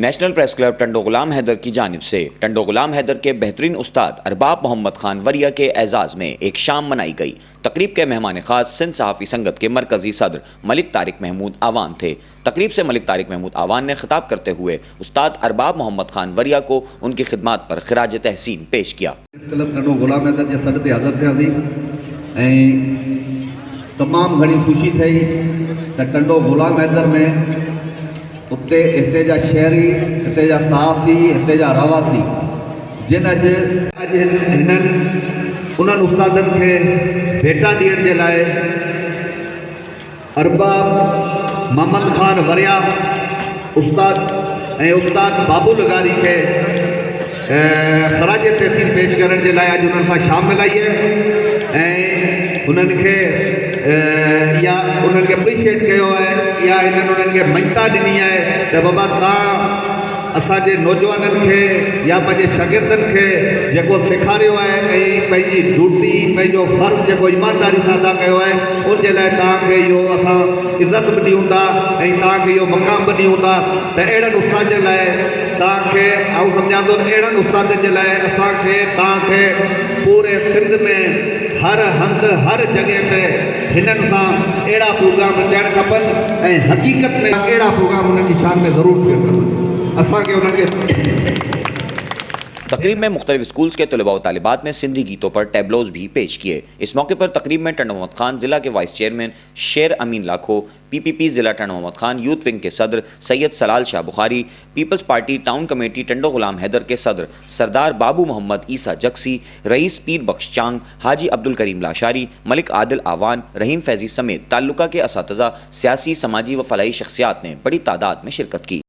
National press club Tando Ghulam Haidar की जानिब से टंडो गुलाम हैदर के बेहतरीन उस्ताद अरबाब मोहम्मद खान वरिया के एजाज़ में एक शाम मनाई गई। तकरीब के मेहमान खास सिंध सहाफ़ी संगत के मरकज़ी सदर मलिक तारिक महमूद आवान थे। तकरीब से मलिक तारिक महमूद आवान ने खिताब करते हुए उस्ताद अरबाब मोहम्मद खान वरिया को उनकी खिदमत पर खिराज तहसीन पेश किया। टंडो गुलाम हैदर जे सॾ ते हाज़िर थियासीं ऐं तमामु घणी ख़ुशी थी त टंडो गुलाम हैदर में उते हिते जा शहरी, हिते जा सहाफ़ी, हिते जा रवासी जिन अॼु हिननि उन्हनि उस्तादनि खे भेटा ॾियण जे लाइ अरबाब मोहम्मद खान वरिया उस्ताद ऐं उस्ताद बाबू लगारी खे खराज तहसील पेश करण जे लाइ अॼु उन्हनि सां शाम मिलाई आहे ऐं उन्हनि खे या उन्हनि खे अप्रिशिएट कयो आहे या हिननि उन्हनि खे मञता ॾिनी आहे त बाबा तव्हां असांजे नौजवाननि खे या पंहिंजे शागिर्दनि खे जेको सेखारियो आहे ऐं पंहिंजी ड्यूटी पंहिंजो फ़र्ज़ु जेको ईमानदारी सां अदा कयो आहे उन जे लाइ तव्हांखे इहो असां इज़त बि ॾियूं था ऐं तव्हांखे इहो मक़ाम बि ॾियूं था त अहिड़नि उस्ताद जे लाइ तव्हांखे आउं सम्झां थो त अहिड़नि उस्तादनि जे लाइ असांखे तव्हांखे पूरे सिंध में हर हंधि हर जॻह ते हिननि सां अहिड़ा प्रोग्राम थियणु खपनि ऐं हक़ीक़त में अहिड़ा प्रोग्राम उन्हनि जी शान में ज़रूरु थियणु खपनि। असांखे उन्हनि खे तकरीब में मुख्तलिफ स्कूल्स के तलबा व तालिबात ने सिंधी गीतों पर टैबलोज भी पेश किए। इस मौके पर तकरीब में टंडो मोहम्मद खान जिला के वाइस चेयरमैन शेर अमीन लाखो, PPP जिला टंडो मोहम्मद खान यूथ विंग के सदर Syed Salal Shah Bukhari, Peoples Party town committee Tando Ghulam Haider के सदर सरदार बाबू मोहम्मद ईसा जक्सी, रईस पीर बख्श चांग, हाजी अब्दुल करीम लाशारी, मलिक आदिल आवान, रहीम फैजी समेत ताल्लुका के असातिज़ा, सियासी, समाजी व फलाही शख्सियात ने बड़ी तादाद में शिरकत की।